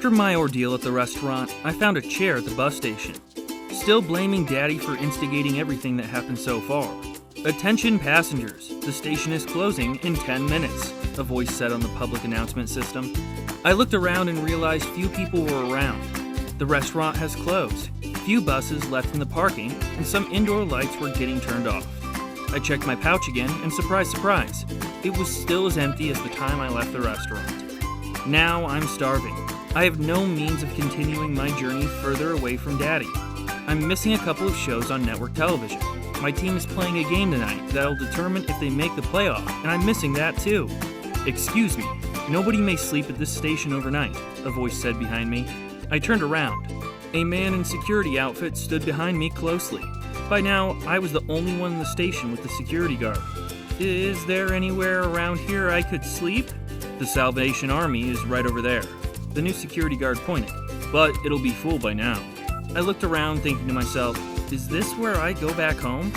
After my ordeal at the restaurant, I found a chair at the bus station, still blaming Daddy for instigating everything that happened so far. "Attention passengers, the station is closing in 10 minutes, a voice said on the public announcement system. I looked around and realized few people were around. The restaurant has closed, few buses left in the parking, and some indoor lights were getting turned off. I checked my pouch again, and surprise, surprise, it was still as empty as the time I left the restaurant. Now I'm starving. I have no means of continuing my journey further away from Daddy. I'm missing a couple of shows on network television. My team is playing a game tonight that'll determine if they make the playoff, and I'm missing that too. Excuse me, nobody may sleep at this station overnight," a voice said behind me. I turned around. A man in security outfit stood behind me closely. By now, I was the only one in the station with the security guard. "Is there anywhere around here I could sleep?" "The Salvation Army is right over there." The new security guard pointed. "But it'll be full by now." I looked around thinking to myself, is this where I go back home?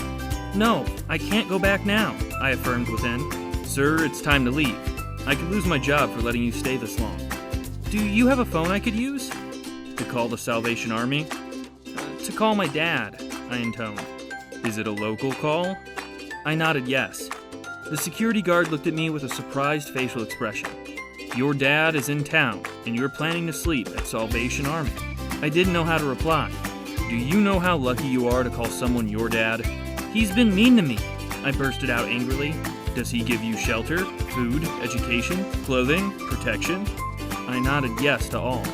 "No, I can't go back now," I affirmed within. "Sir, it's time to leave. I could lose my job for letting you stay this long." "Do you have a phone I could use?" "To call the Salvation Army?" "To call my dad," I intoned. "Is it a local call?" I nodded yes. The security guard looked at me with a surprised facial expression. "Your dad is in town, and you're planning to sleep at Salvation Army." I didn't know how to reply. "Do you know how lucky you are to call someone your dad?" "He's been mean to me," I bursted out angrily. "Does he give you shelter, food, education, clothing, protection?" I nodded yes to all.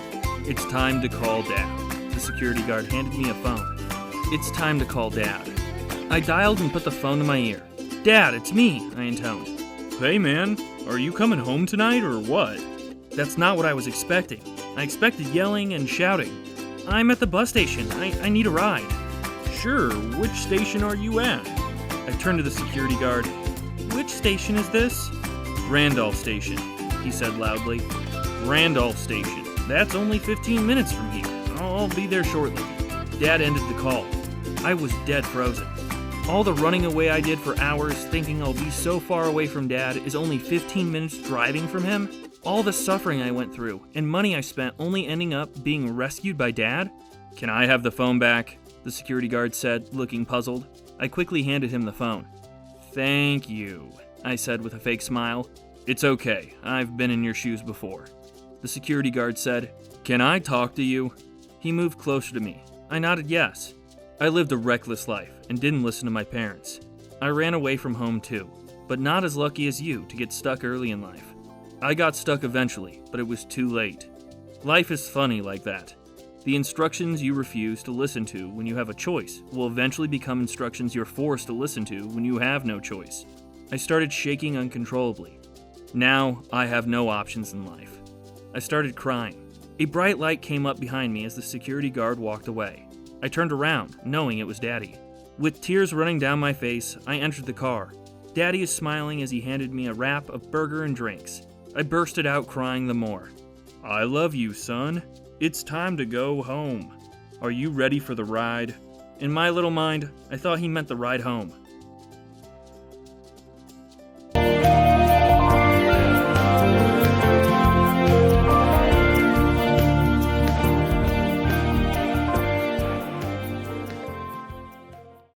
"It's time to call Dad." The security guard handed me a phone. "It's time to call Dad." I dialed and put the phone to my ear. "Dad, it's me," I intoned. "Hey man, are you coming home tonight or what?" That's not what I was expecting. I expected yelling and shouting. "I'm at the bus station. I need a ride." "Sure, which station are you at?" I turned to the security guard. "Which station is this?" "Randolph Station," he said loudly. "Randolph Station. That's only 15 minutes from here. I'll be there shortly." Dad ended the call. I was dead frozen. All the running away I did for hours, thinking I'll be so far away from Dad, is only 15 minutes driving from him? All the suffering I went through, and money I spent only ending up being rescued by Dad? "Can I have the phone back?" the security guard said, looking puzzled. I quickly handed him the phone. "Thank you," I said with a fake smile. "It's okay, I've been in your shoes before." The security guard said, "Can I talk to you?" He moved closer to me. I nodded yes. I lived a reckless life and didn't listen to my parents. I ran away from home too, but not as lucky as you to get stuck early in life. I got stuck eventually, but it was too late. Life is funny like that. The instructions you refuse to listen to when you have a choice will eventually become instructions you're forced to listen to when you have no choice. I started shaking uncontrollably. Now, I have no options in life. I started crying. A bright light came up behind me as the security guard walked away. I turned around, knowing it was Daddy. With tears running down my face, I entered the car. Daddy is smiling as he handed me a wrap of burger and drinks. I bursted out crying the more. "I love you, son. It's time to go home. Are you ready for the ride?" In my little mind, I thought he meant the ride home.